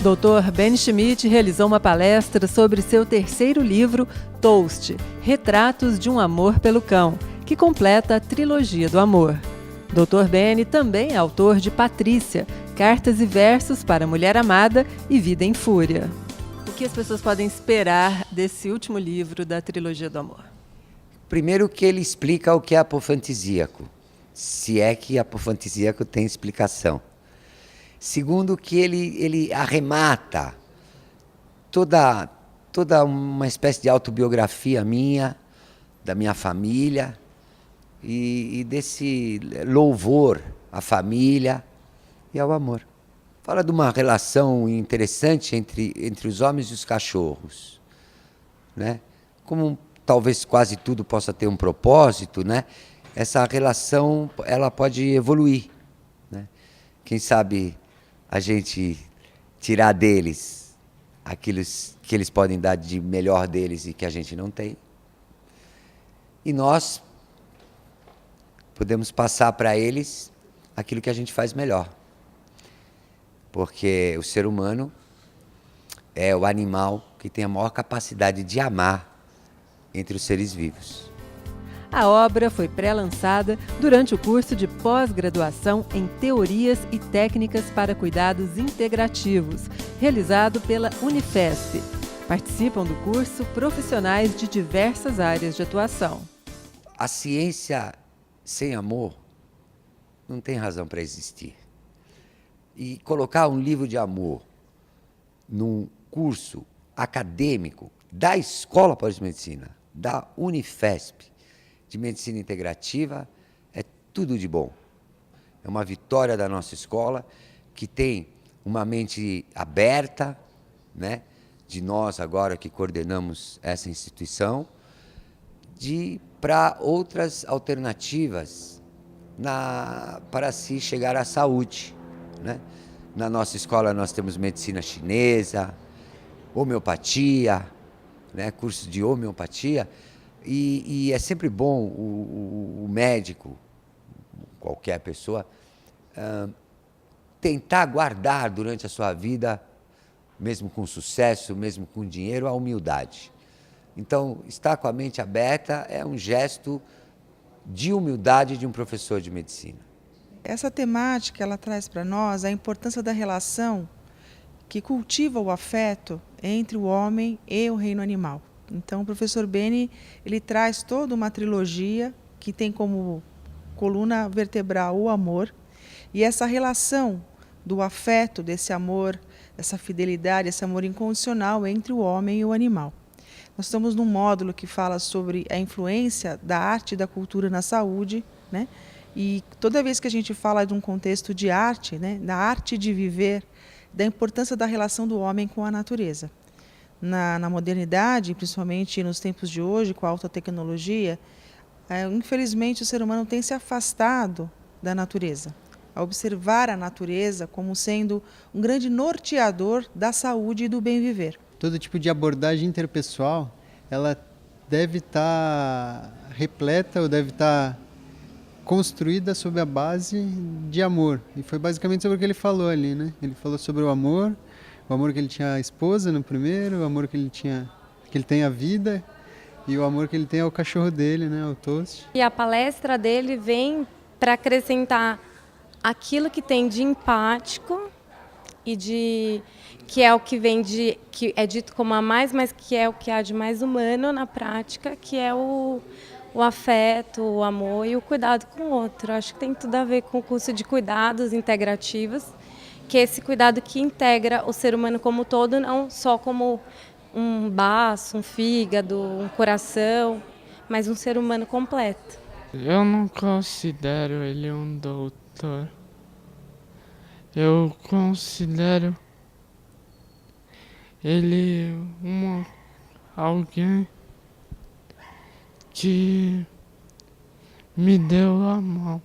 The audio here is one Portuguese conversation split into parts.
Dr. Benny Schmidt realizou uma palestra sobre seu terceiro livro, Toast, Retratos de um Amor pelo Cão, que completa a trilogia do amor. Dr. Benny também é autor de Patrícia, Cartas e Versos para a Mulher Amada e Vida em Fúria. O que as pessoas podem esperar desse último livro da trilogia do amor? Primeiro que ele explica o que é apofantisíaco, se é que apofantisíaco tem explicação. Segundo que ele arremata toda uma espécie de autobiografia minha, da minha família, e desse louvor à família e ao amor. Fala de uma relação interessante entre os homens e os cachorros, né? Como talvez quase tudo possa ter um propósito, né? Essa relação ela pode evoluir, né? Quem sabe a gente tirar deles aquilo que eles podem dar de melhor deles e que a gente não tem. E nós podemos passar para eles aquilo que a gente faz melhor. Porque o ser humano é o animal que tem a maior capacidade de amar entre os seres vivos. A obra foi pré-lançada durante o curso de pós-graduação em Teorias e Técnicas para Cuidados Integrativos, realizado pela Unifesp. Participam do curso profissionais de diversas áreas de atuação. A ciência sem amor não tem razão para existir. E colocar um livro de amor num curso acadêmico da Escola Pós-Medicina, da Unifesp, de Medicina Integrativa, é tudo de bom. É uma vitória da nossa escola, que tem uma mente aberta, né, de nós agora que coordenamos essa instituição, para outras alternativas para se chegar à saúde, né? Na nossa escola nós temos medicina chinesa, homeopatia, né, curso de homeopatia, e é sempre bom o médico, qualquer pessoa, tentar guardar durante a sua vida, mesmo com sucesso, mesmo com dinheiro, a humildade. Então, estar com a mente aberta é um gesto de humildade de um professor de medicina. Essa temática ela traz para nós a importância da relação que cultiva o afeto entre o homem e o reino animal. Então, o professor Benny ele traz toda uma trilogia que tem como coluna vertebral o amor, e essa relação do afeto, desse amor, essa fidelidade, esse amor incondicional entre o homem e o animal. Nós estamos num módulo que fala sobre a influência da arte e da cultura na saúde, né? E toda vez que a gente fala de um contexto de arte, né, da arte de viver, da importância da relação do homem com a natureza. Na modernidade, principalmente nos tempos de hoje, com a alta tecnologia, infelizmente o ser humano tem se afastado da natureza, a observar a natureza como sendo um grande norteador da saúde e do bem viver. Todo tipo de abordagem interpessoal, ela deve estar repleta ou deve estar construída sobre a base de amor. E foi basicamente sobre o que ele falou ali, né? Ele falou sobre o amor que ele tinha à esposa no primeiro, o amor que ele tem à vida e o amor que ele tem ao cachorro dele, né, ao Toast. E a palestra dele vem para acrescentar aquilo que tem de empático e que é o que vem que é dito como a mais, mas que é o que há de mais humano na prática, que é o afeto, o amor e o cuidado com o outro. Acho que tem tudo a ver com o curso de cuidados integrativos, que é esse cuidado que integra o ser humano como todo, não só como um baço, um fígado, um coração, mas um ser humano completo. Eu não considero ele um doutor. Eu considero ele alguém que me deu a mão,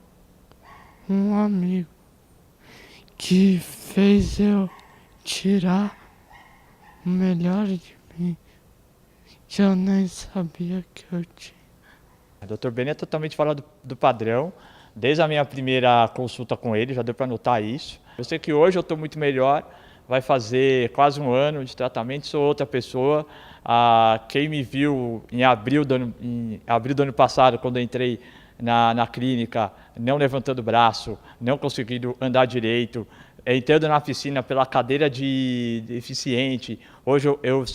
um amigo que fez eu tirar o melhor de mim, que eu nem sabia que eu tinha. O Dr. Benny é totalmente fora do padrão. Desde a minha primeira consulta com ele, já deu para notar isso. Eu sei que hoje eu estou muito melhor, vai fazer quase 1 ano de tratamento, sou outra pessoa. Quem me viu em abril do ano passado, quando eu entrei na clínica, não levantando o braço, não conseguindo andar direito, entrando na piscina pela cadeira de deficiente, hoje eu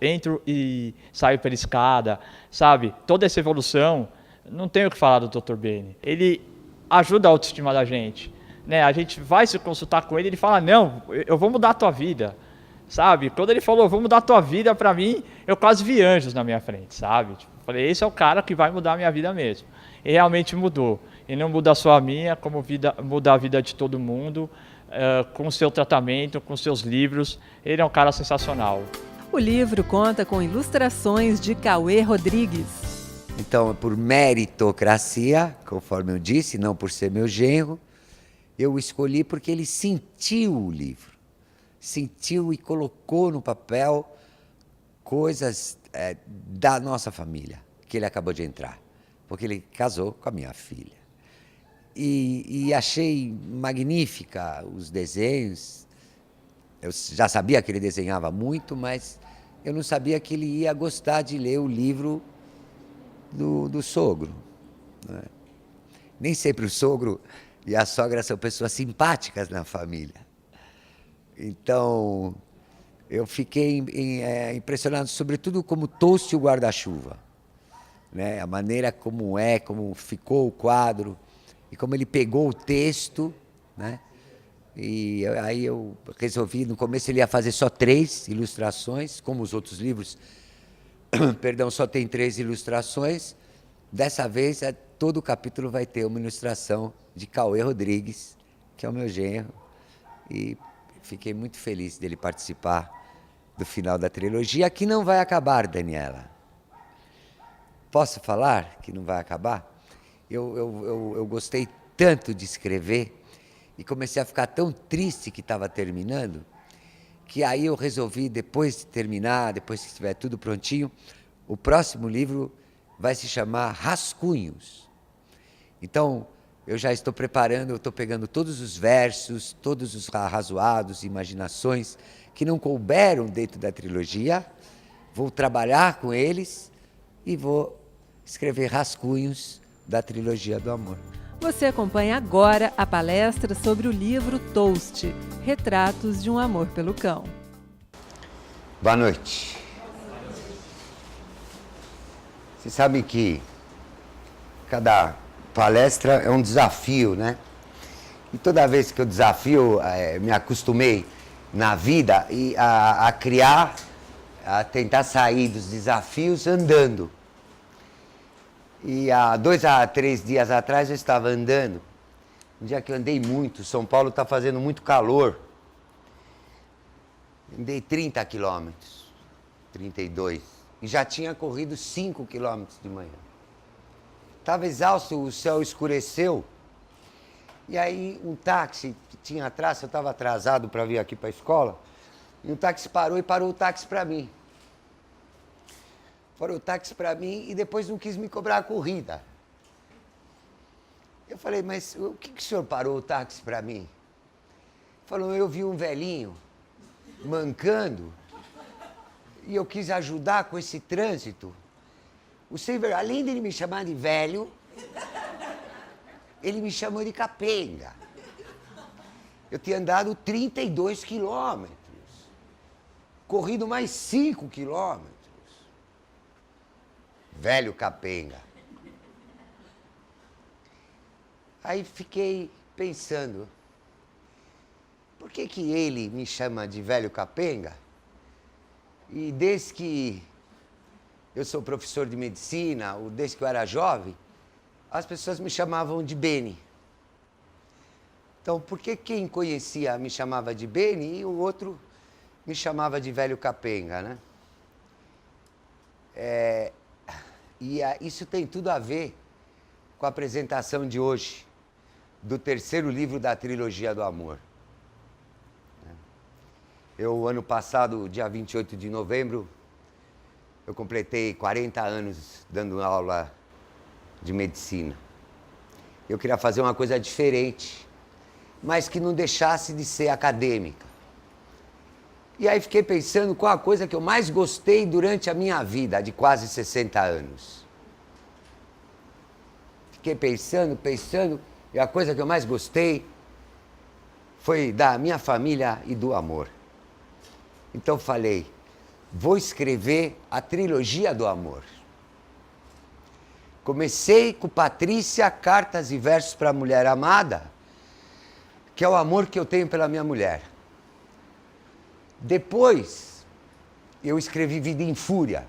entro e saio pela escada, sabe? Toda essa evolução, não tenho o que falar do Dr. Beni. Ele ajuda a autoestima da gente, né? A gente vai se consultar com ele, ele fala, não, eu vou mudar a tua vida, sabe? Quando ele falou, vou mudar a tua vida, para mim, eu quase vi anjos na minha frente, sabe? Tipo, falei, esse é o cara que vai mudar a minha vida mesmo. E realmente mudou. E não muda só a minha, como muda a vida de todo mundo, com o seu tratamento, com seus livros. Ele é um cara sensacional. O livro conta com ilustrações de Cauê Rodrigues. Então, por meritocracia, conforme eu disse, não por ser meu genro, eu escolhi porque ele sentiu o livro. Sentiu e colocou no papel coisas da nossa família, que ele acabou de entrar, porque ele casou com a minha filha. E achei magnífica os desenhos. Eu já sabia que ele desenhava muito, mas eu não sabia que ele ia gostar de ler o livro do sogro, né? Nem sempre o sogro e a sogra são pessoas simpáticas na família. Então, eu fiquei impressionado, sobretudo como Toast o guarda-chuva, né? A maneira como ficou o quadro e como ele pegou o texto, né? E aí eu resolvi, no começo ele ia fazer só 3 ilustrações, como os outros livros, perdão, só tem 3 ilustrações. Dessa vez, todo o capítulo vai ter uma ilustração de Cauê Rodrigues, que é o meu genro, e fiquei muito feliz dele participar do final da trilogia, que não vai acabar, Daniela. Posso falar que não vai acabar? Eu gostei tanto de escrever e comecei a ficar tão triste que estava terminando, que aí eu resolvi, depois de terminar, depois que estiver tudo prontinho, o próximo livro vai se chamar Rascunhos. Então, eu já estou preparando, eu estou pegando todos os versos, todos os arrazoados, imaginações que não couberam dentro da trilogia, vou trabalhar com eles e vou escrever rascunhos da trilogia do amor. Você acompanha agora a palestra sobre o livro Toast, Retratos de um Amor pelo Cão. Boa noite. Vocês sabem que cada palestra é um desafio, né? E toda vez que eu desafio, me acostumei na vida a criar, a tentar sair dos desafios andando. E há 2 a 3 dias atrás eu estava andando, um dia que eu andei muito, São Paulo está fazendo muito calor. Andei 30 quilômetros, 32, e já tinha corrido 5 quilômetros de manhã. Estava exausto, o céu escureceu, e aí um táxi que tinha atrás, eu estava atrasado para vir aqui para a escola, e o táxi parou o táxi para mim. Parou o táxi para mim e depois não quis me cobrar a corrida. Eu falei, mas o que o senhor parou o táxi para mim? Falou, eu vi um velhinho mancando e eu quis ajudar com esse trânsito. O senhor, além de ele me chamar de velho, ele me chamou de capenga. Eu tinha andado 32 quilômetros, corrido mais 5 quilômetros. Velho capenga. Aí fiquei pensando, por que ele me chama de velho capenga? E desde que eu sou professor de medicina, ou desde que eu era jovem, as pessoas me chamavam de Beni. Então, por que quem conhecia me chamava de Beni e o outro me chamava de velho capenga, né? Isso tem tudo a ver com a apresentação de hoje, do terceiro livro da trilogia do amor. Eu, ano passado, dia 28 de novembro, eu completei 40 anos dando aula de medicina. Eu queria fazer uma coisa diferente, mas que não deixasse de ser acadêmica. E aí fiquei pensando qual a coisa que eu mais gostei durante a minha vida, de quase 60 anos. Fiquei pensando, e a coisa que eu mais gostei foi da minha família e do amor. Então falei, vou escrever a trilogia do amor. Comecei com Patrícia, Cartas e Versos para a Mulher Amada, que é o amor que eu tenho pela minha mulher. Depois, eu escrevi Vida em Fúria,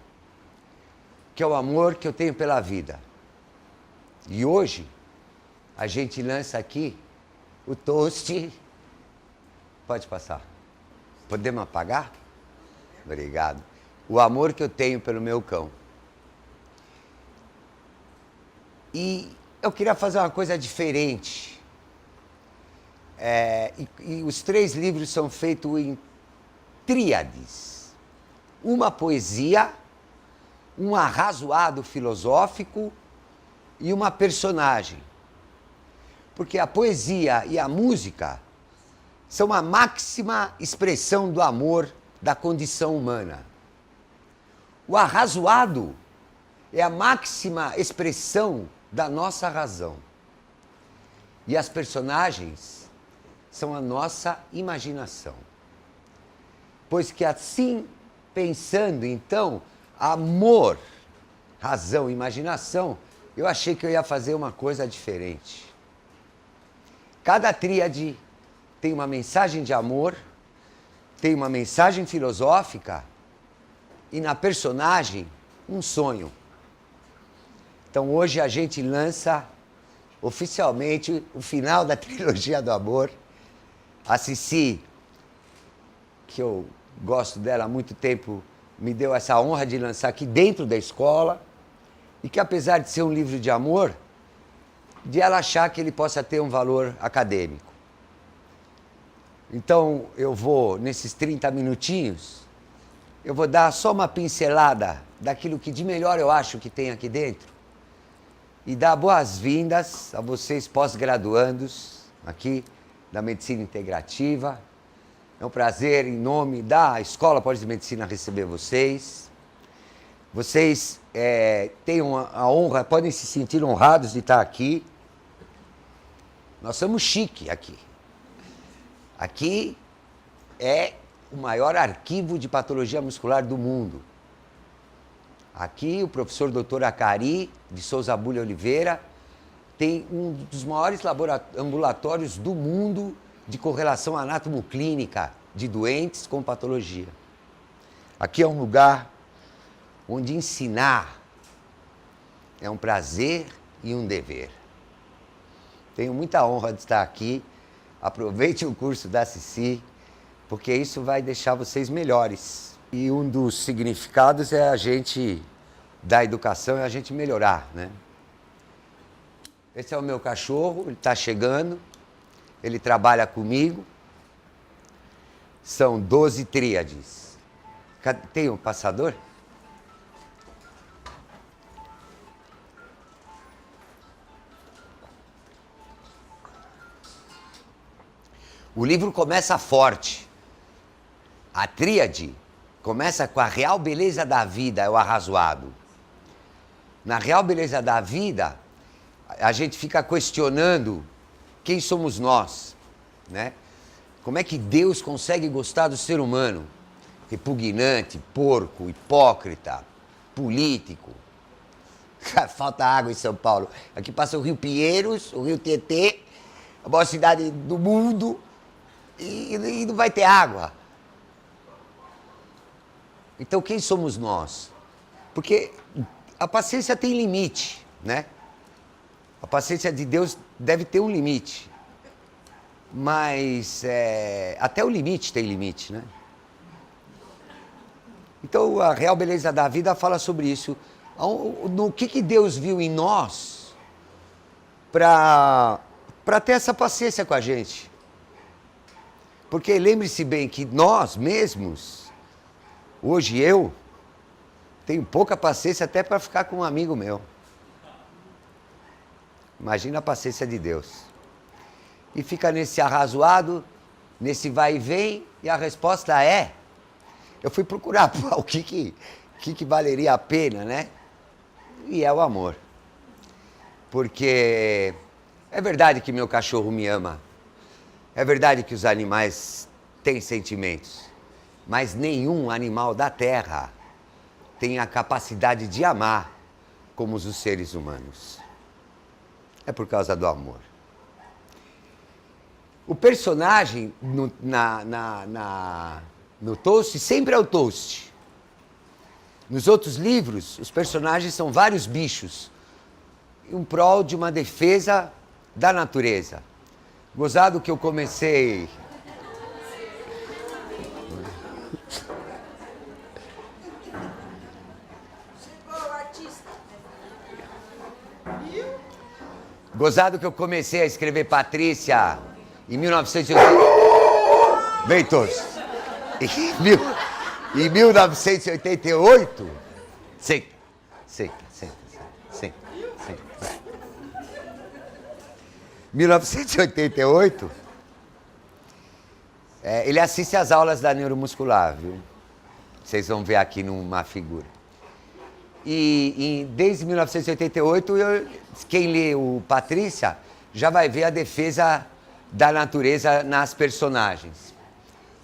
que é o amor que eu tenho pela vida. E hoje, a gente lança aqui o Toast. Pode passar. Podemos apagar? Obrigado. O amor que eu tenho pelo meu cão. E eu queria fazer uma coisa diferente. E os 3 livros são feitos em tríades. Uma poesia, um arrazoado filosófico e uma personagem. Porque a poesia e a música são a máxima expressão do amor da condição humana. O arrazoado é a máxima expressão da nossa razão. E as personagens são a nossa imaginação. Pois que assim, pensando então, amor, razão e imaginação, eu achei que eu ia fazer uma coisa diferente. Cada tríade tem uma mensagem de amor, tem uma mensagem filosófica e na personagem um sonho. Então hoje a gente lança oficialmente o final da trilogia do amor. A Cici, que eu gosto dela há muito tempo, me deu essa honra de lançar aqui dentro da escola e que apesar de ser um livro de amor, de ela achar que ele possa ter um valor acadêmico. Então eu vou, nesses 30 minutinhos, eu vou dar só uma pincelada daquilo que de melhor eu acho que tem aqui dentro e dar boas-vindas a vocês pós-graduandos aqui da Medicina Integrativa. É um prazer, em nome da Escola Pós de Medicina, receber vocês. Vocês têm a honra, podem se sentir honrados de estar aqui. Nós somos chique aqui. Aqui é o maior arquivo de patologia muscular do mundo. Aqui o professor Dr. Acari, de Souza Bulha Oliveira, tem um dos maiores ambulatórios do mundo de correlação anatomoclínica de doentes com patologia. Aqui é um lugar onde ensinar é um prazer e um dever. Tenho muita honra de estar aqui. Aproveite o curso da Cici, porque isso vai deixar vocês melhores. E um dos significados é a gente, da educação, é a gente melhorar, né? Esse é o meu cachorro, ele está chegando, ele trabalha comigo. São 12 tríades. Tem um passador? O livro começa forte. A tríade começa com a real beleza da vida, é o arrazoado. Na real beleza da vida, a gente fica questionando quem somos nós, né? Como é que Deus consegue gostar do ser humano? Repugnante, porco, hipócrita, político. Falta água em São Paulo. Aqui passa o Rio Pinheiros, o Rio Tietê, a maior cidade do mundo, e não vai ter água. Então quem somos nós? Porque a paciência tem limite, né? A paciência de Deus deve ter um limite. Mas até o limite tem limite, né? Então a real beleza da vida fala sobre isso. No que Deus viu em nós para ter essa paciência com a gente. Porque lembre-se bem que nós mesmos, hoje eu, tenho pouca paciência até para ficar com um amigo meu. Imagina a paciência de Deus. E fica nesse arrazoado, nesse vai e vem, e a resposta é eu fui procurar o que valeria a pena, né? E é o amor. Porque é verdade que meu cachorro me ama. É verdade que os animais têm sentimentos. Mas nenhum animal da Terra tem a capacidade de amar como os seres humanos. É por causa do amor. O personagem no Toast sempre é o Toast. Nos outros livros, os personagens são vários bichos, em prol de uma defesa da natureza. Gozado que eu comecei... Gozado que eu comecei a escrever Patrícia em 1980. Vem todos. Em 1988. Senta. 1988. Ele assiste às aulas da neuromuscular, viu? Vocês vão ver aqui numa figura. E desde 1988, quem lê o Patrícia já vai ver a defesa da natureza nas personagens.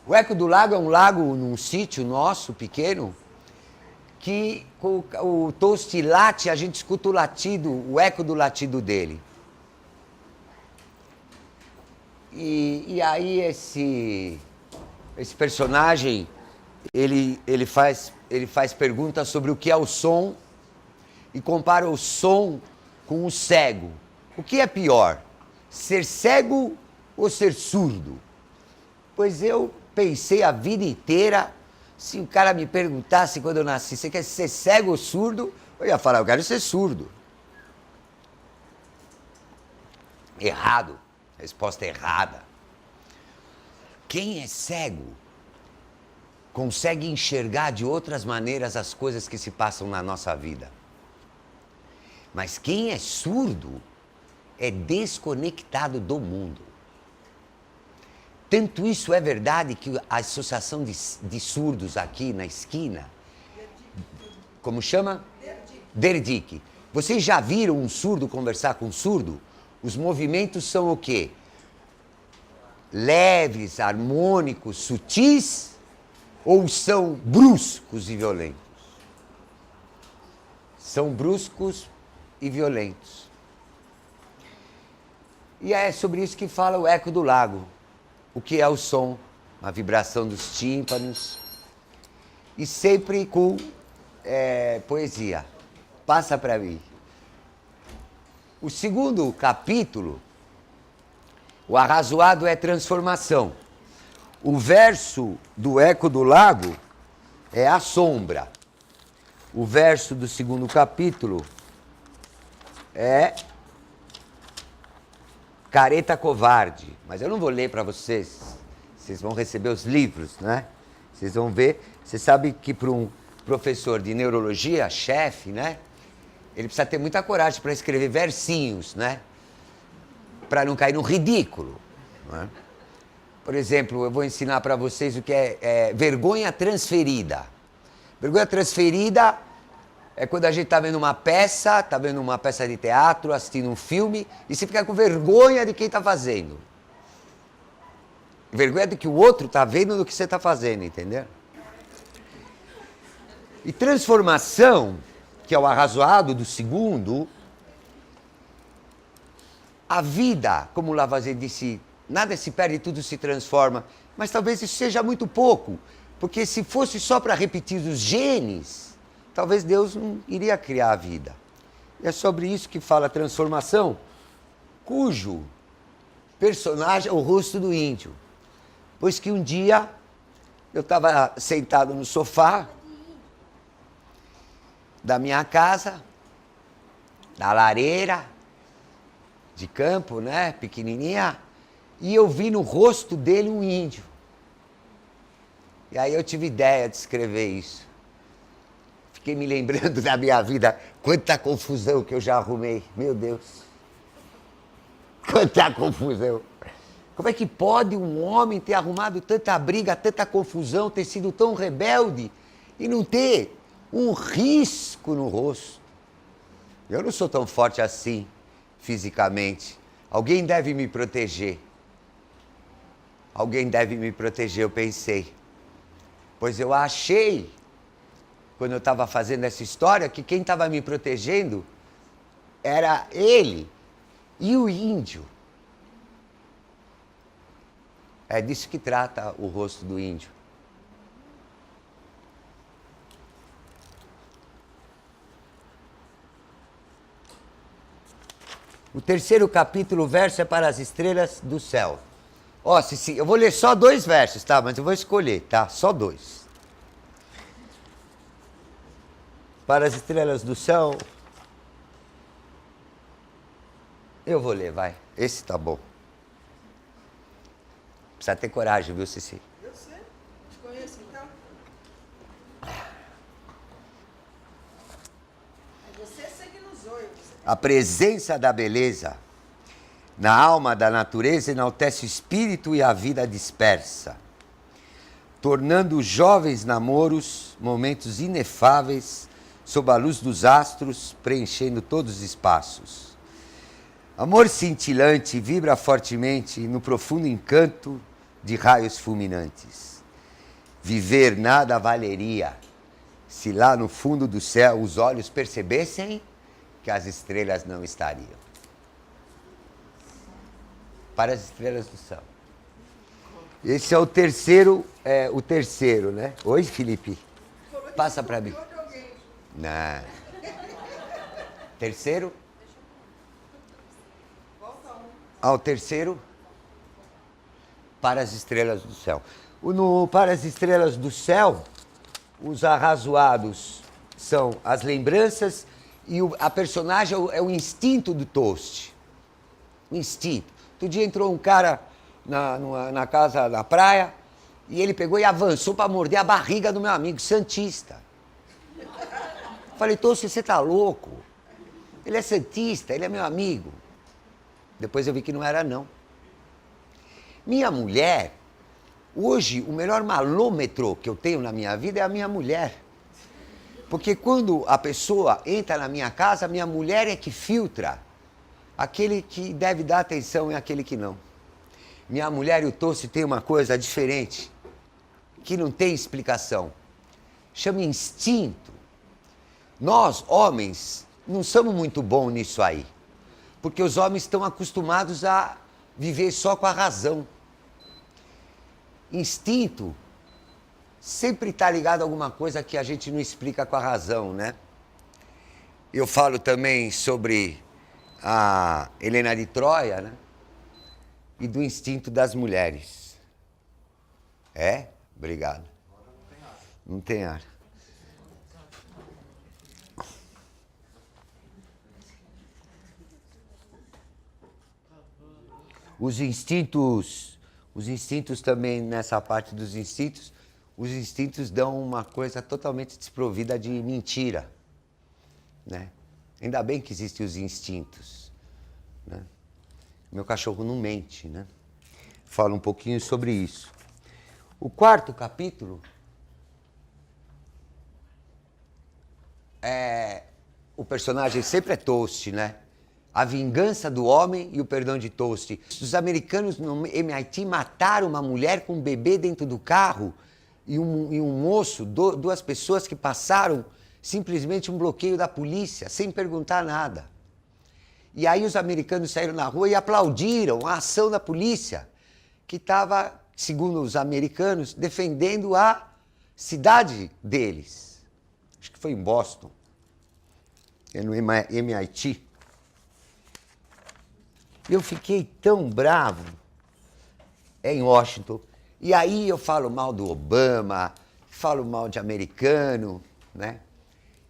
O Eco do Lago é um lago num sítio nosso, pequeno, que com o Toast late, a gente escuta o latido, o eco do latido dele. E aí esse personagem, ele faz perguntas sobre o que é o som e compara o som com o cego. O que é pior, ser cego ou ser surdo? Pois eu pensei a vida inteira, se o cara me perguntasse quando eu nasci, você quer ser cego ou surdo? Eu ia falar, eu quero ser surdo. Errado, resposta errada. Quem é cego consegue enxergar de outras maneiras as coisas que se passam na nossa vida. Mas quem é surdo é desconectado do mundo. Tanto isso é verdade que a associação de surdos aqui na esquina, como chama? Derdique. Vocês já viram um surdo conversar com um surdo? Os movimentos são o quê? Leves, harmônicos, sutis, ou são bruscos e violentos? São bruscos e violentos. E é sobre isso que fala o Eco do Lago. O que é o som, a vibração dos tímpanos. E sempre com poesia. Passa para mim. O segundo capítulo, o arrazoado é transformação. O verso do Eco do Lago é a sombra. O verso do segundo capítulo é careta covarde. Mas eu não vou ler para vocês. Vocês vão receber os livros, né? Vocês vão ver. Você sabe que para um professor de neurologia, chefe, né? Ele precisa ter muita coragem para escrever versinhos, né? Para não cair no ridículo, né? Por exemplo, eu vou ensinar para vocês o que é vergonha transferida. Vergonha transferida é quando a gente está vendo uma peça de teatro, assistindo um filme, e você fica com vergonha de quem está fazendo. Vergonha de que o outro está vendo do que você está fazendo, entendeu? E transformação, que é o arrazoado do segundo, a vida, como Lavoisier disse, nada se perde, tudo se transforma. Mas talvez isso seja muito pouco, porque se fosse só para repetir os genes, talvez Deus não iria criar a vida. E é sobre isso que fala a transformação, cujo personagem é o rosto do índio. Pois que um dia eu estava sentado no sofá da minha casa, da lareira de campo, né, pequenininha, e eu vi no rosto dele um índio. E aí eu tive ideia de escrever isso. Fiquei me lembrando da minha vida, quanta confusão que eu já arrumei, meu Deus. Quanta confusão. Como é que pode um homem ter arrumado tanta briga, tanta confusão, ter sido tão rebelde e não ter um risco no rosto? Eu não sou tão forte assim, fisicamente. Alguém deve me proteger. Alguém deve me proteger, eu pensei. Pois eu achei, quando eu estava fazendo essa história, que quem estava me protegendo era ele e o índio. É disso que trata o rosto do índio. O terceiro capítulo, o verso é para as estrelas do céu. Ó, eu vou ler só 2 versos, tá? Mas eu vou escolher, tá? Só 2. Para as estrelas do céu. Eu vou ler, vai. Esse tá bom. Precisa ter coragem, viu, Cici? Eu sei. Te conheço, então. Você segue nos olhos. A presença da beleza na alma da natureza enaltece o espírito e a vida dispersa, tornando os jovens namoros momentos inefáveis sob a luz dos astros, preenchendo todos os espaços. Amor cintilante vibra fortemente no profundo encanto de raios fulminantes. Viver nada valeria se lá no fundo do céu os olhos percebessem que as estrelas não estariam. Para as estrelas do céu. Esse é o terceiro, né? Oi, Felipe? Passa para mim. Não. Terceiro? Ao terceiro, para as estrelas do céu. Para as estrelas do céu, os arrazoados são as lembranças e a personagem é o instinto do Toast. O instinto. Outro dia entrou um cara na casa da praia e ele pegou e avançou para morder a barriga do meu amigo santista. Falei, Toast, você tá louco? Ele é santista, ele é meu amigo. Depois eu vi que não era, não. Minha mulher, hoje o melhor malômetro que eu tenho na minha vida é a minha mulher. Porque quando a pessoa entra na minha casa, minha mulher é que filtra aquele que deve dar atenção e aquele que não. Minha mulher e o Toast têm uma coisa diferente, que não tem explicação. Chama instinto. Nós, homens, não somos muito bons nisso aí. Porque os homens estão acostumados a viver só com a razão. Instinto sempre está ligado a alguma coisa que a gente não explica com a razão, né? Eu falo também sobre a Helena de Troia, né? E do instinto das mulheres. É? Obrigado. Não tem ar. Os instintos também, nessa parte dos instintos, os instintos dão uma coisa totalmente desprovida de mentira, né? Ainda bem que existem os instintos, né? Meu cachorro não mente, né? Fala um pouquinho sobre isso. O quarto capítulo o personagem sempre é Toast, né? A vingança do homem e o perdão de Toast. Os americanos no MIT mataram uma mulher com um bebê dentro do carro e um moço, 2 pessoas que passaram simplesmente um bloqueio da polícia, sem perguntar nada. E aí os americanos saíram na rua e aplaudiram a ação da polícia, que estava, segundo os americanos, defendendo a cidade deles. Acho que foi em Boston, no MIT. Eu fiquei tão bravo em Washington. E aí eu falo mal do Obama, falo mal de americano, né?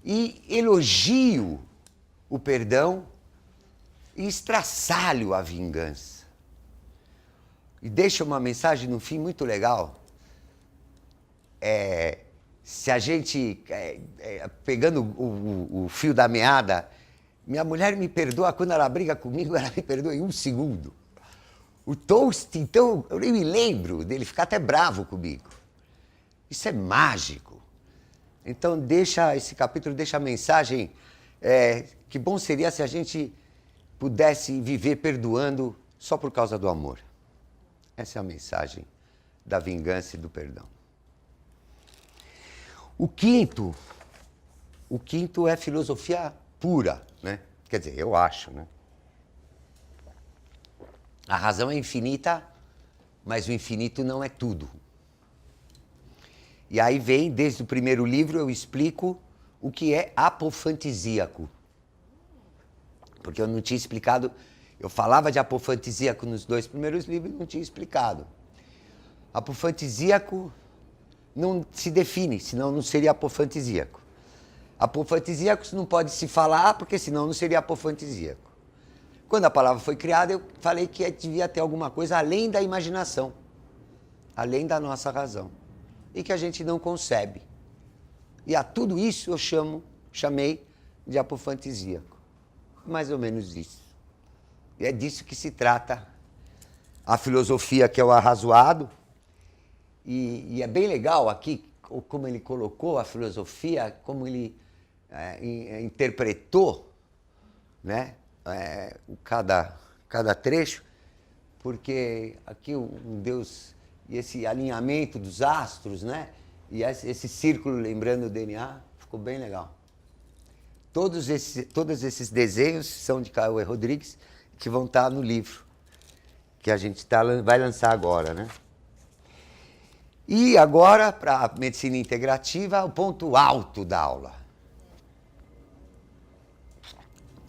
E elogio o perdão e estraçalho a vingança. E deixo uma mensagem no fim muito legal. Se a gente, pegando o fio da meada, minha mulher me perdoa quando ela briga comigo, ela me perdoa em 1 segundo. O Toast, então, eu nem me lembro dele ficar até bravo comigo. Isso é mágico. Então, esse capítulo deixa a mensagem, que bom seria se a gente pudesse viver perdoando só por causa do amor. Essa é a mensagem da vingança e do perdão. O quinto é filosofia pura, né? Quer dizer, eu acho, né? A razão é infinita, mas o infinito não é tudo. E aí vem, desde o primeiro livro, eu explico o que é apofantisíaco. Porque eu não tinha explicado, eu falava de apofantisíaco nos 2 primeiros livros e não tinha explicado. Apofantisíaco não se define, senão não seria apofantisíaco. Apofantisíaco não pode se falar, porque senão não seria apofantisíaco. Quando a palavra foi criada, eu falei que devia ter alguma coisa além da imaginação, além da nossa razão, e que a gente não concebe. E a tudo isso eu chamei de apofantisíaco. Mais ou menos isso. E é disso que se trata a filosofia, que é o arrazoado. E é bem legal aqui como ele colocou a filosofia, como ele interpretou, né? Cada trecho, porque aqui um Deus, e esse alinhamento dos astros, né? E esse círculo lembrando o DNA, ficou bem legal. Todos esses desenhos são de Cauê Rodrigues, que vão estar no livro, que a gente vai lançar agora, né? E agora, para a medicina integrativa, o ponto alto da aula.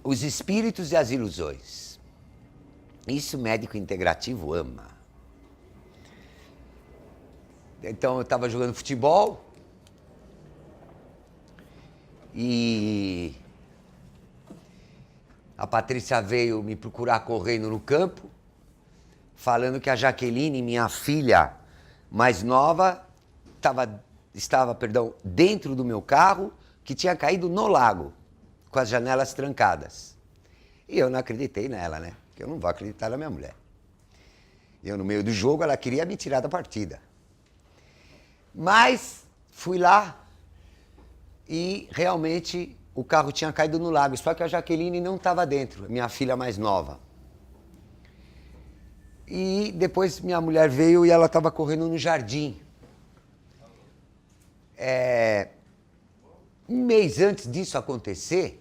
Os espíritos e as ilusões. Isso o médico integrativo ama. Então eu estava jogando futebol e a Patrícia veio me procurar correndo no campo, falando que a Jaqueline, minha filha mais nova, estava dentro do meu carro, que tinha caído no lago, com as janelas trancadas. E eu não acreditei nela, né? Porque eu não vou acreditar na minha mulher. Eu, no meio do jogo, ela queria me tirar da partida. Mas fui lá e realmente o carro tinha caído no lago, só que a Jaqueline não estava dentro, minha filha mais nova. E depois minha mulher veio e ela estava correndo no jardim. Um mês antes disso acontecer,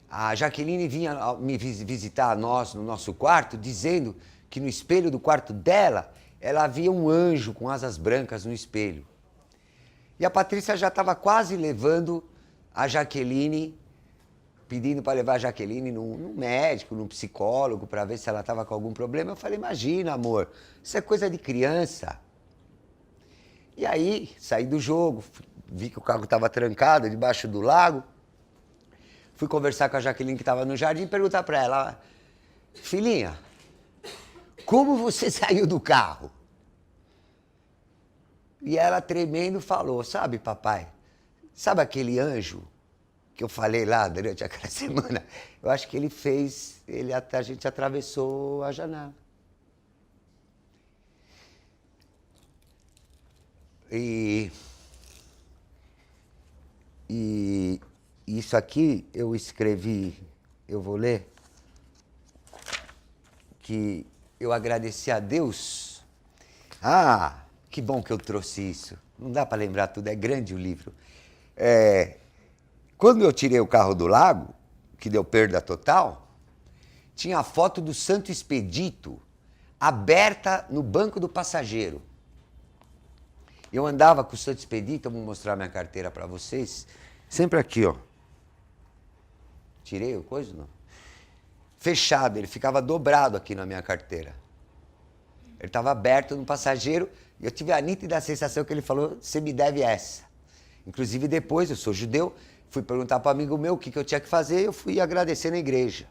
a Jaqueline vinha me visitar no nosso quarto, dizendo que no espelho do quarto dela, ela via um anjo com asas brancas no espelho. E a Patrícia já estava quase levando a Jaqueline, pedindo para levar a Jaqueline num médico, num psicólogo, para ver se ela estava com algum problema. Eu falei, imagina, amor, isso é coisa de criança. E aí, saí do jogo, vi que o carro estava trancado debaixo do lago, fui conversar com a Jaqueline que estava no jardim e perguntar para ela, filhinha, como você saiu do carro? E ela tremendo falou, sabe, papai, sabe aquele anjo que eu falei lá durante aquela semana? Eu acho que a gente atravessou a janela. E isso aqui eu escrevi, eu vou ler, que eu agradeci a Deus. Ah, que bom que eu trouxe isso. Não dá para lembrar tudo, é grande o livro. Quando eu tirei o carro do lago, que deu perda total, tinha a foto do Santo Expedito aberta no banco do passageiro. Eu andava com o Santo Expedito, eu vou mostrar minha carteira para vocês, sempre aqui, ó. Tirei o coisa, não? Fechado, ele ficava dobrado aqui na minha carteira. Ele estava aberto no passageiro e eu tive a nítida sensação que ele falou, você me deve essa. Inclusive depois, eu sou judeu, fui perguntar para um amigo meu o que eu tinha que fazer, eu fui agradecer na igreja.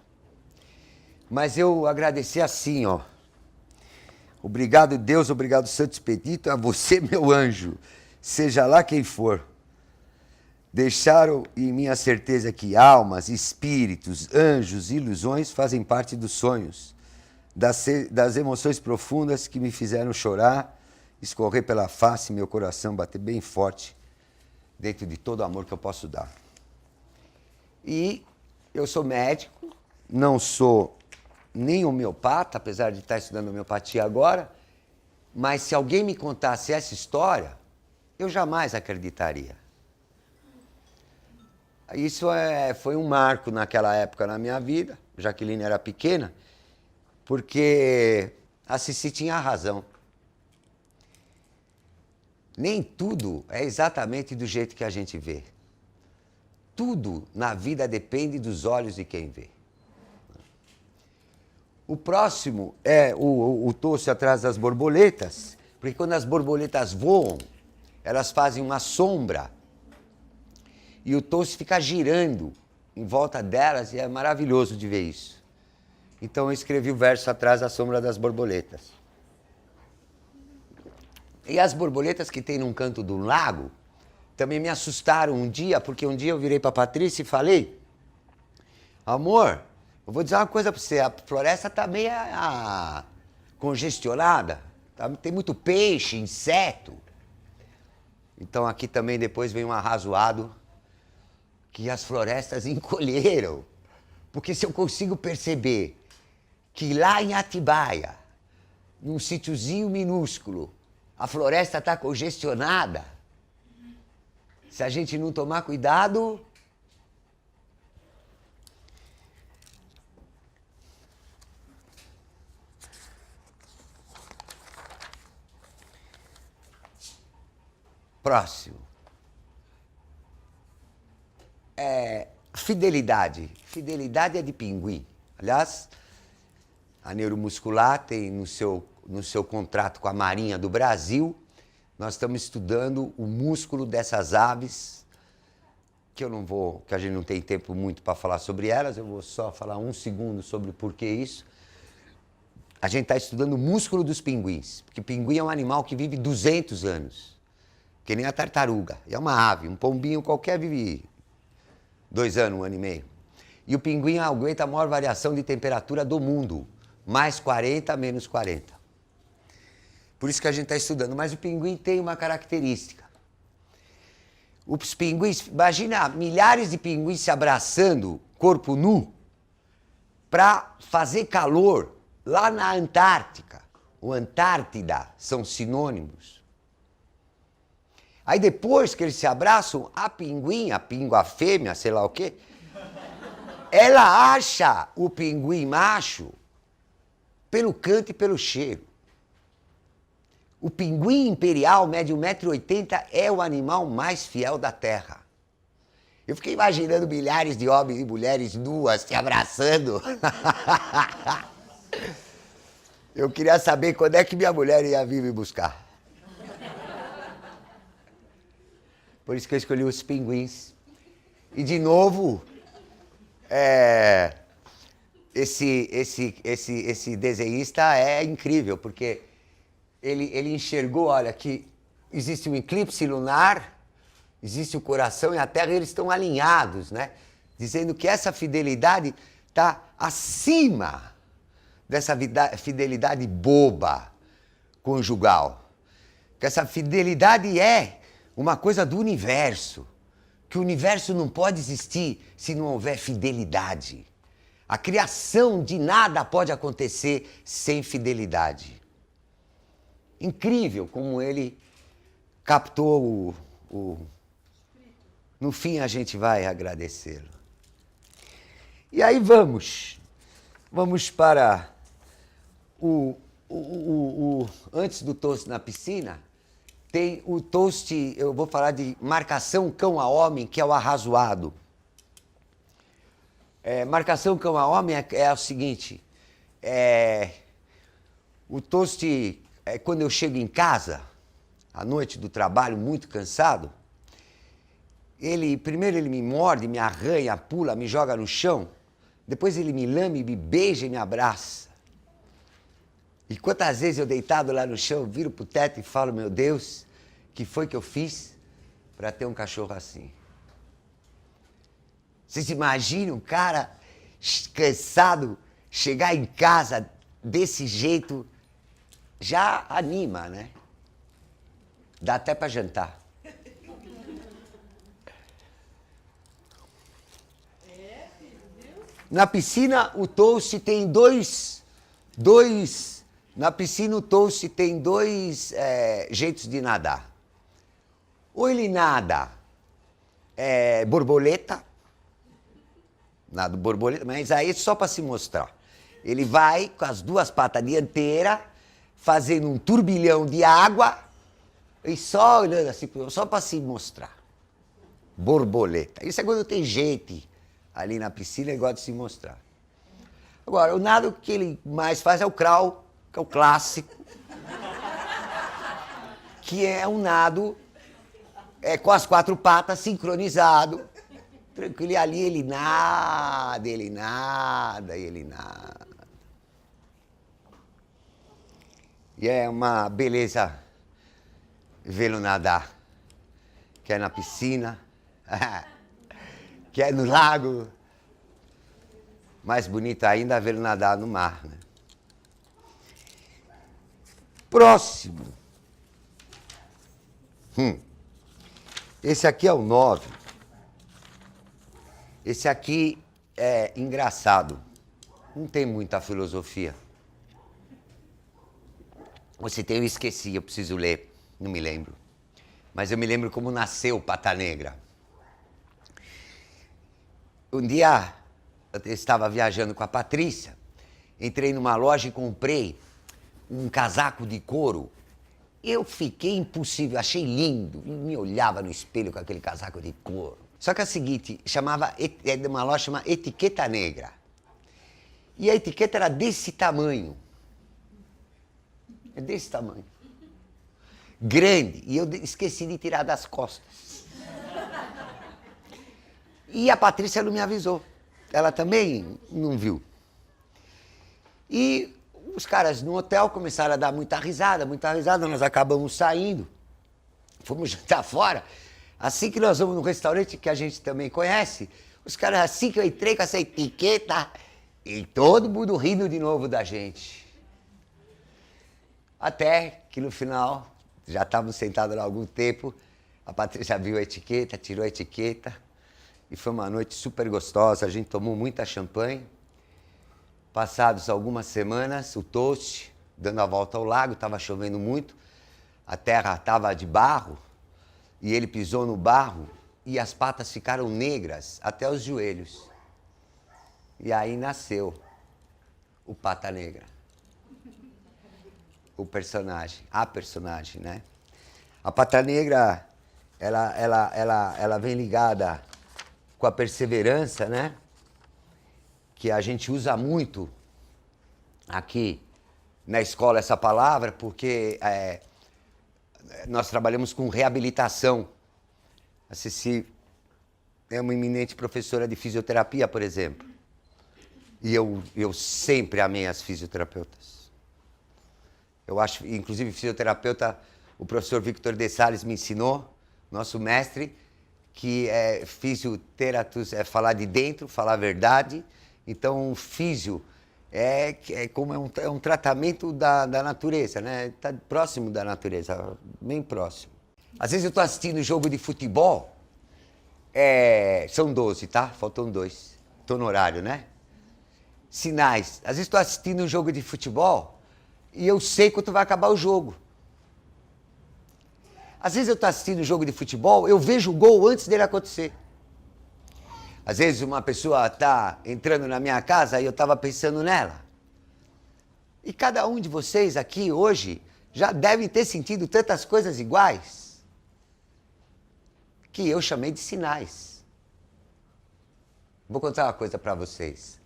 Mas eu agradeci assim, ó. Obrigado, Deus, obrigado, Santo Expedito, a você, meu anjo, seja lá quem for. Deixaram em mim a certeza que almas, espíritos, anjos e ilusões fazem parte dos sonhos das emoções profundas que me fizeram chorar, escorrer pela face, meu coração bater bem forte dentro de todo o amor que eu posso dar. E eu sou médico, não sou nem homeopata, apesar de estar estudando homeopatia agora, mas se alguém me contasse essa história, eu jamais acreditaria. Isso foi um marco naquela época na minha vida, Jaqueline era pequena, porque a Cici tinha razão. Nem tudo é exatamente do jeito que a gente vê. Tudo na vida depende dos olhos de quem vê. O próximo é o tosse atrás das borboletas, porque quando as borboletas voam, elas fazem uma sombra e o tosse fica girando em volta delas e é maravilhoso de ver isso. Então eu escrevi o verso atrás da sombra das borboletas. E as borboletas que tem num canto do lago também me assustaram um dia, porque um dia eu virei para a Patrícia e falei: amor, eu vou dizer uma coisa para você, a floresta está meio congestionada, tem muito peixe, inseto. Então aqui também depois vem um arrazoado que as florestas encolheram. Porque se eu consigo perceber que lá em Atibaia, num sítiozinho minúsculo, a floresta está congestionada, se a gente não tomar cuidado, próximo. Fidelidade. Fidelidade é de pinguim. Aliás, a Neuromuscular tem no seu contrato com a Marinha do Brasil, nós estamos estudando o músculo dessas aves, que a gente não tem tempo muito para falar sobre elas, eu vou só falar um segundo sobre o porquê isso. A gente está estudando o músculo dos pinguins, porque pinguim é um animal que vive 200 anos, que nem a tartaruga. É uma ave, um pombinho qualquer vive 2 anos, 1 ano e meio. E o pinguim aguenta a maior variação de temperatura do mundo, mais 40, menos 40. Por isso que a gente está estudando. Mas o pinguim tem uma característica. Os pinguins, imagina milhares de pinguins se abraçando, corpo nu, para fazer calor lá na Antártica. O Antártida são sinônimos. Aí depois que eles se abraçam, a pingua fêmea, sei lá o quê, ela acha o pinguim macho pelo canto e pelo cheiro. O pinguim imperial mede 1,80 m, é o animal mais fiel da Terra. Eu fiquei imaginando milhares de homens e mulheres nuas se abraçando. Eu queria saber quando é que minha mulher ia vir me buscar. Por isso que eu escolhi os pinguins. E de novo, esse desenhista é incrível, porque ele enxergou, olha, que existe um eclipse lunar, existe o coração e a Terra, e eles estão alinhados, né? Dizendo que essa fidelidade está acima dessa fidelidade boba conjugal. Que essa fidelidade é uma coisa do universo. Que o universo não pode existir se não houver fidelidade. A criação de nada pode acontecer sem fidelidade. Incrível como ele captou No fim a gente vai agradecê-lo. E aí vamos para antes do toast na piscina, tem o toast, eu vou falar de marcação cão a homem, que é o arrazoado. Marcação cão a homem é o seguinte, o toast é quando eu chego em casa, à noite do trabalho, muito cansado, primeiro ele me morde, me arranha, pula, me joga no chão, depois ele me lame, me beija e me abraça. E quantas vezes eu deitado lá no chão, viro pro teto e falo, meu Deus, que foi que eu fiz para ter um cachorro assim? Vocês imaginam um cara cansado chegar em casa desse jeito já anima, né? Dá até para jantar. Na piscina, o Toast tem dois na piscina, o Toast tem dois jeitos de nadar. Ou ele nada borboleta, nada borboleta, mas aí só para se mostrar. Ele vai com as duas patas dianteiras, fazendo um turbilhão de água e só olhando assim, só para se mostrar. Borboleta. Isso é quando tem gente ali na piscina, ele gosta de se mostrar. Agora, o nado que ele mais faz é o crawl, que é o clássico, que é um nado com as quatro patas, sincronizado, tranquilo, e ali ele nada, ele nada, ele nada. E é uma beleza vê-lo nadar, quer na piscina, quer no lago. Mais bonito ainda é vê-lo nadar no mar, né? Próximo. Esse aqui é o 9. Esse aqui é engraçado. Não tem muita filosofia. Você tem, eu esqueci, eu preciso ler. Não me lembro. Mas eu me lembro como nasceu Pata Negra. Um dia, eu estava viajando com a Patrícia, entrei numa loja e comprei um casaco de couro. Eu fiquei impossível, achei lindo, me olhava no espelho com aquele casaco de couro. Só que é o seguinte, é de uma loja chamada Etiqueta Negra. E a etiqueta era desse tamanho. É desse tamanho. Grande. E eu esqueci de tirar das costas. E a Patrícia não me avisou. Ela também não viu. E os caras no hotel começaram a dar muita risada, nós acabamos saindo. Fomos jantar fora. Assim que nós vamos num restaurante que a gente também conhece, os caras, assim que eu entrei com essa etiqueta, e todo mundo rindo de novo da gente. Até que no final, já estávamos sentados há algum tempo, a Patrícia viu a etiqueta, tirou a etiqueta, e foi uma noite super gostosa, a gente tomou muita champanhe. Passados algumas semanas, o Toast, dando a volta ao lago, estava chovendo muito, a terra estava de barro, e ele pisou no barro, e as patas ficaram negras até os joelhos. E aí nasceu o Pata Negra. O personagem, a personagem, né? A Pata Negra, ela vem ligada com a perseverança, né? Que a gente usa muito aqui na escola essa palavra, porque nós trabalhamos com reabilitação. A Ceci é uma eminente professora de fisioterapia, por exemplo. E eu sempre amei as fisioterapeutas. Eu acho, inclusive, fisioterapeuta, o professor Victor de Salles me ensinou, nosso mestre, que fisioterapeuta é falar de dentro, falar a verdade. Então, físio é um tratamento da natureza, né? Está próximo da natureza, bem próximo. Às vezes eu estou assistindo jogo de futebol, são 12, tá? Faltam 2. Estou no horário, né? Sinais. Às vezes estou assistindo um jogo de futebol e eu sei quando vai acabar o jogo. Às vezes eu estou assistindo um jogo de futebol, eu vejo o gol antes dele acontecer. Às vezes uma pessoa está entrando na minha casa e eu estava pensando nela. E cada um de vocês aqui hoje já deve ter sentido tantas coisas iguais que eu chamei de sinais. Vou contar uma coisa para vocês.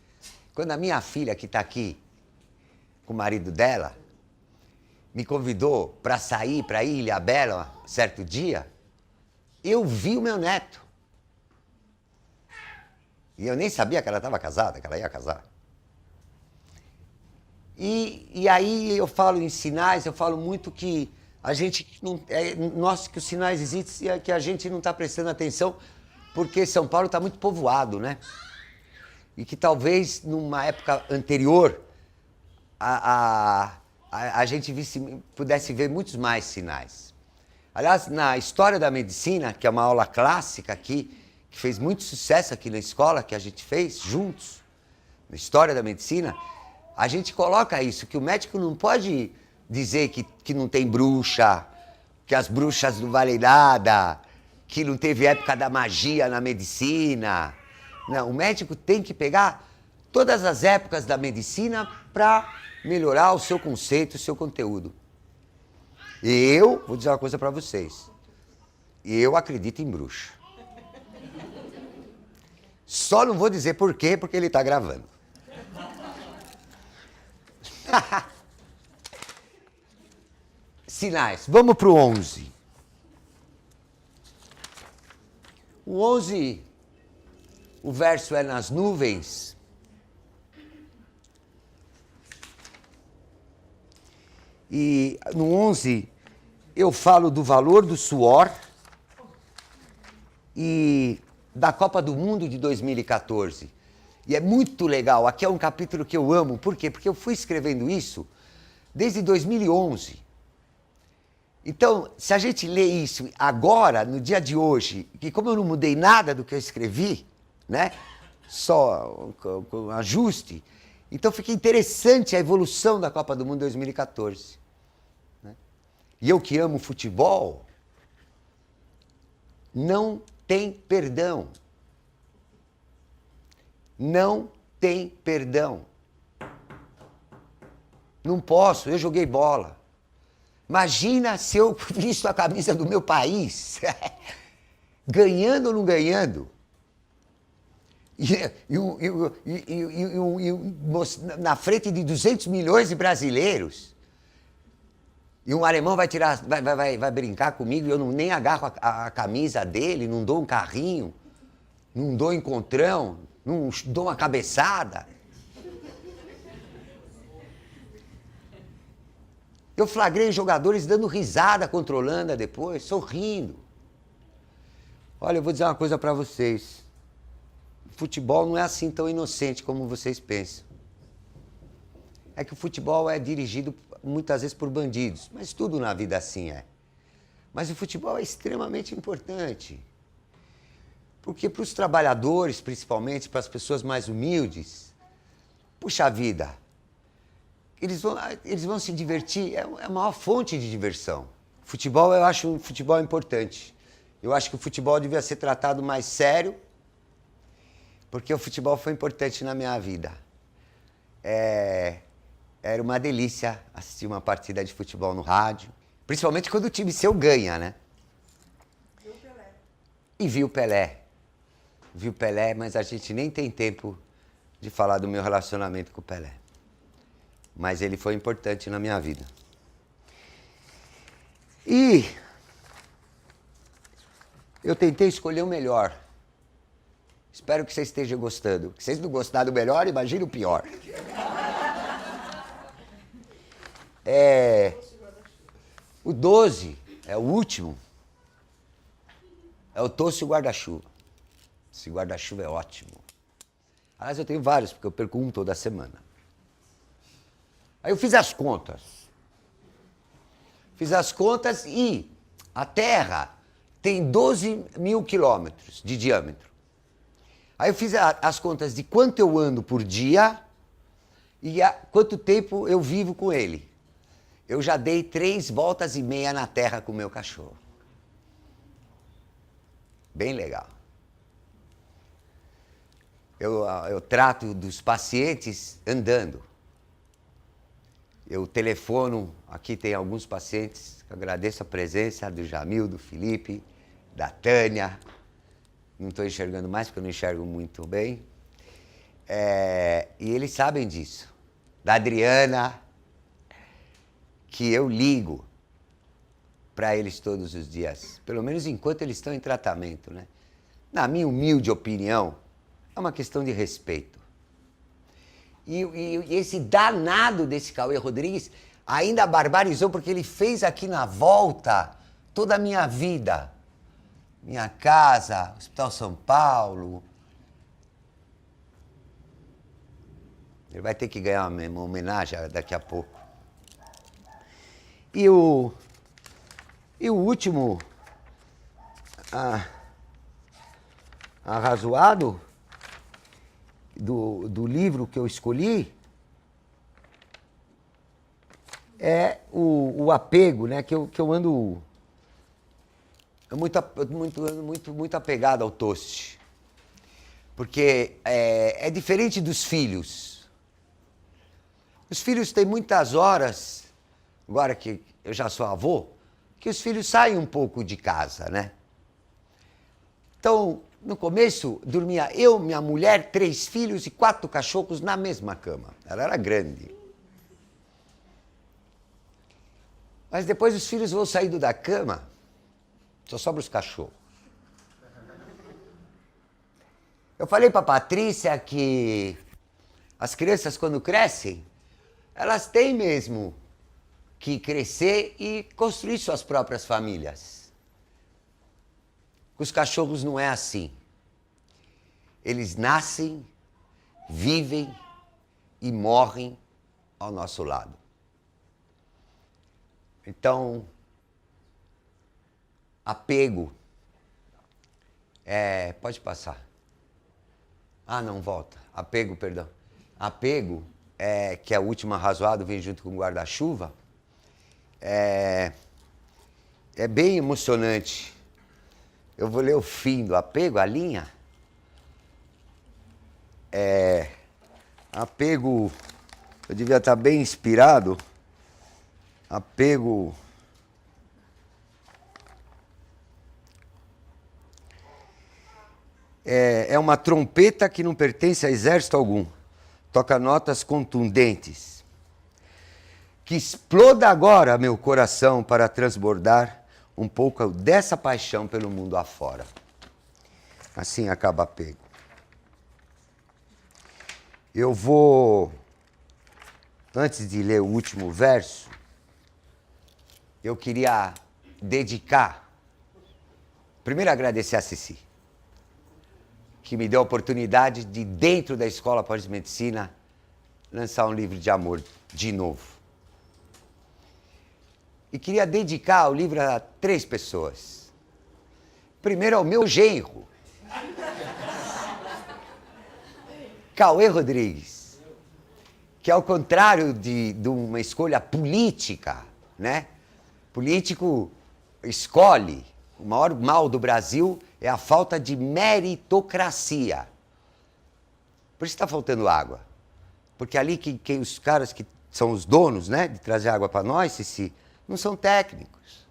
Quando a minha filha, que está aqui com o marido dela, me convidou para sair para Ilha Bela certo dia, eu vi o meu neto. E eu nem sabia que ela estava casada, que ela ia casar. E aí eu falo em sinais, eu falo muito que a gente não... que os sinais existem e que a gente não está prestando atenção porque São Paulo está muito povoado, né? E que talvez numa época anterior a gente pudesse ver muitos mais sinais. Aliás, na História da Medicina, que é uma aula clássica aqui, que fez muito sucesso aqui na escola, que a gente fez juntos, na História da Medicina, a gente coloca isso, que o médico não pode dizer que não tem bruxa, que as bruxas não valem nada, que não teve época da magia na medicina. Não, o médico tem que pegar todas as épocas da medicina para melhorar o seu conceito, o seu conteúdo. E eu vou dizer uma coisa para vocês. Eu acredito em bruxa. Só não vou dizer por quê, porque ele está gravando. Sinais. Vamos para o 11. O 11, o verso é nas nuvens. E no 11, eu falo do valor do suor e da Copa do Mundo de 2014. E é muito legal. Aqui é um capítulo que eu amo. Por quê? Porque eu fui escrevendo isso desde 2011. Então, se a gente lê isso agora, no dia de hoje, que como eu não mudei nada do que eu escrevi, né? Só com ajuste, então fica interessante a evolução da Copa do Mundo 2014. Né? E eu que amo futebol, não tem perdão. Não tem perdão. Não posso, eu joguei bola. Imagina se eu visto a camisa do meu país, ganhando ou não ganhando. Na frente de 200 milhões de brasileiros. E um alemão vai brincar comigo e eu nem agarro a camisa dele, não dou um carrinho, não dou encontrão, não dou uma cabeçada. Eu flagrei jogadores dando risada contra a Holanda depois, sorrindo. Olha, eu vou dizer uma coisa para vocês. O futebol não é assim tão inocente como vocês pensam. É que o futebol é dirigido muitas vezes por bandidos, mas tudo na vida assim é. Mas o futebol é extremamente importante. Porque para os trabalhadores, principalmente para as pessoas mais humildes, puxa vida, eles vão se divertir, é a maior fonte de diversão. Futebol, eu acho futebol importante. Eu acho que o futebol devia ser tratado mais sério, porque o futebol foi importante na minha vida. Era uma delícia assistir uma partida de futebol no rádio, principalmente quando o time seu ganha, né? Viu o Pelé. E viu o Pelé. Viu o Pelé, mas a gente nem tem tempo de falar do meu relacionamento com o Pelé. Mas ele foi importante na minha vida. E eu tentei escolher o melhor. Espero que vocês estejam gostando. Se vocês não gostaram do melhor, imagine o pior. O 12 é o último. É o Tosse e o Guarda-Chuva. Esse guarda-chuva é ótimo. Aliás, eu tenho vários, porque eu perco um toda semana. Aí eu fiz as contas. Fiz as contas e a Terra tem 12 mil quilômetros de diâmetro. Aí eu fiz as contas de quanto eu ando por dia e quanto tempo eu vivo com ele. Eu já dei 3 voltas e meia na Terra com o meu cachorro. Bem legal. Eu trato dos pacientes andando. Eu telefono, aqui tem alguns pacientes, agradeço a presença do Jamil, do Felipe, da Tânia. Não estou enxergando mais, porque eu não enxergo muito bem. E eles sabem disso. Da Adriana, que eu ligo para eles todos os dias, pelo menos enquanto eles estão em tratamento, né? Na minha humilde opinião, é uma questão de respeito. E esse danado desse Cauê Rodrigues ainda barbarizou, porque ele fez aqui na volta toda a minha vida. Minha casa, Hospital São Paulo. Ele vai ter que ganhar uma homenagem daqui a pouco. E o último arrazoado do livro que eu escolhi é o apego, né? Que eu ando muito apegado ao Toast. Porque é diferente dos filhos. Os filhos têm muitas horas, agora que eu já sou avô, que os filhos saem um pouco de casa, né? Então, no começo, dormia eu, minha mulher, 3 filhos e 4 cachorros na mesma cama. Ela era grande. Mas depois os filhos vão saindo da cama, só sobra os cachorros. Eu falei para a Patrícia que as crianças, quando crescem, elas têm mesmo que crescer e construir suas próprias famílias. Os cachorros não é assim. Eles nascem, vivem e morrem ao nosso lado. Então, apego. Pode passar. Ah, não, volta. Apego, perdão. Apego, que é o último arrazoado, vem junto com o guarda-chuva, é bem emocionante. Eu vou ler o fim do apego, a linha. Apego, eu devia estar bem inspirado. Apego... É uma trompeta que não pertence a exército algum. Toca notas contundentes. Que exploda agora meu coração para transbordar um pouco dessa paixão pelo mundo afora. Assim acaba apego. Eu vou, antes de ler o último verso, eu queria dedicar, primeiro agradecer a Cici, que me deu a oportunidade de, dentro da Escola Pós-Medicina, lançar um livro de amor de novo. E queria dedicar o livro a 3 pessoas. Primeiro ao meu genro, Cauê Rodrigues, que ao contrário de uma escolha política, né? Político escolhe. O maior mal do Brasil é a falta de meritocracia. Por isso está faltando água. Porque ali que os caras que são os donos, né, de trazer água para nós, Cici, não são técnicos.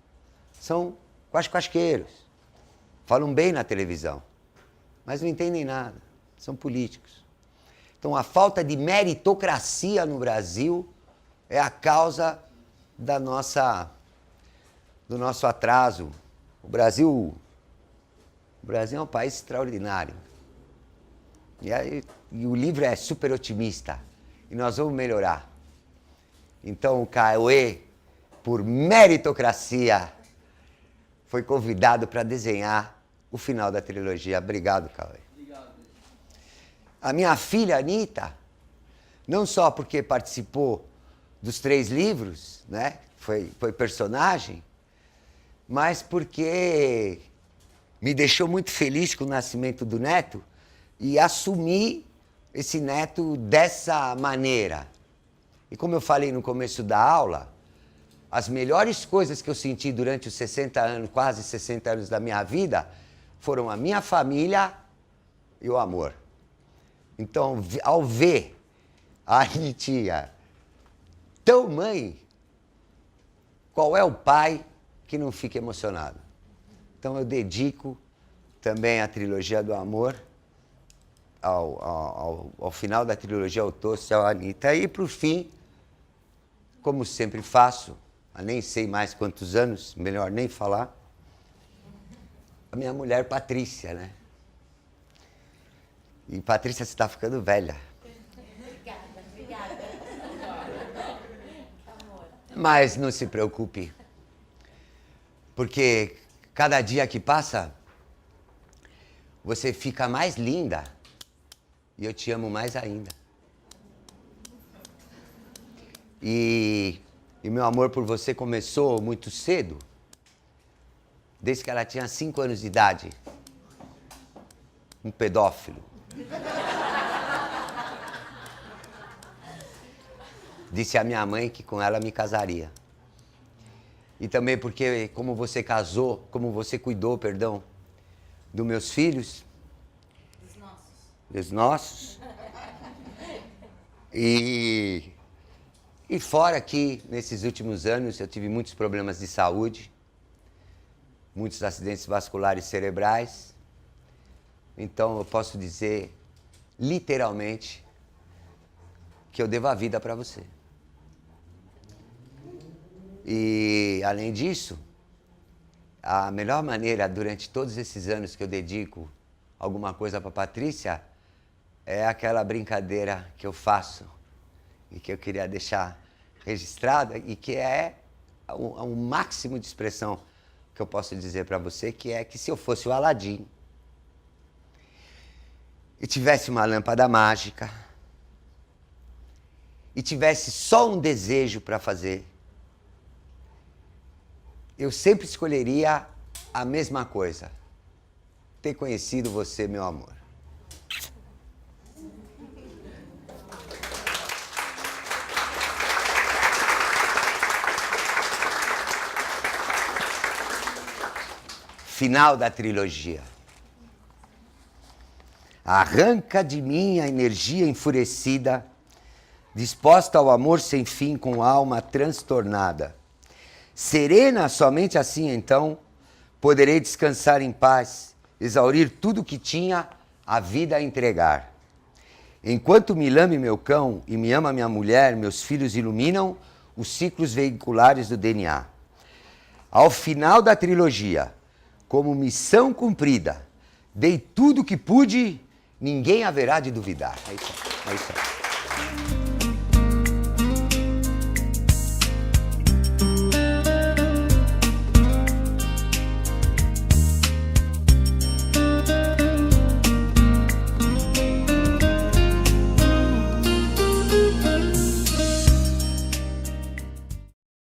São quasquasqueiros. Falam bem na televisão, mas não entendem nada. São políticos. Então a falta de meritocracia no Brasil é a causa do nosso atraso. O Brasil é um país extraordinário. E o livro é super otimista. E nós vamos melhorar. Então o Cauê, por meritocracia, foi convidado para desenhar o final da trilogia. Obrigado, Cauê. Obrigado. A minha filha, Anitta, não só porque participou dos 3 livros, né? Foi personagem, mas porque me deixou muito feliz com o nascimento do neto e assumi esse neto dessa maneira. E como eu falei no começo da aula, as melhores coisas que eu senti durante os 60 anos, quase 60 anos da minha vida, foram a minha família e o amor. Então, ao ver a Anitinha tão mãe, qual é o pai que não fica emocionado? Então eu dedico também a trilogia do amor ao final da trilogia, ao Toast e ao Anitta. E para o fim, como sempre faço, há nem sei mais quantos anos, melhor nem falar, a minha mulher Patrícia, né? E Patrícia, você está ficando velha. Obrigada. Mas não se preocupe, porque cada dia que passa, você fica mais linda e eu te amo mais ainda. E meu amor por você começou muito cedo, desde que ela tinha 5 anos de idade. Um pedófilo. Disse a minha mãe que com ela me casaria. E também porque como você casou, como você cuidou, perdão, dos meus filhos. Dos nossos. E fora que nesses últimos anos eu tive muitos problemas de saúde, muitos acidentes vasculares cerebrais. Então eu posso dizer, literalmente, que eu devo a vida para você. E, além disso, a melhor maneira, durante todos esses anos que eu dedico alguma coisa para Patrícia, é aquela brincadeira que eu faço e que eu queria deixar registrada e que é o máximo de expressão que eu posso dizer para você, que é que se eu fosse o Aladim e tivesse uma lâmpada mágica e tivesse só um desejo para fazer, eu sempre escolheria a mesma coisa. Ter conhecido você, meu amor. Final da trilogia. Arranca de mim a energia enfurecida, disposta ao amor sem fim com alma transtornada. Serena, somente assim então, poderei descansar em paz, exaurir tudo que tinha a vida a entregar. Enquanto me lame meu cão e me ama minha mulher, meus filhos iluminam os ciclos veiculares do DNA. Ao final da trilogia, como missão cumprida, dei tudo o que pude, ninguém haverá de duvidar. É isso aí.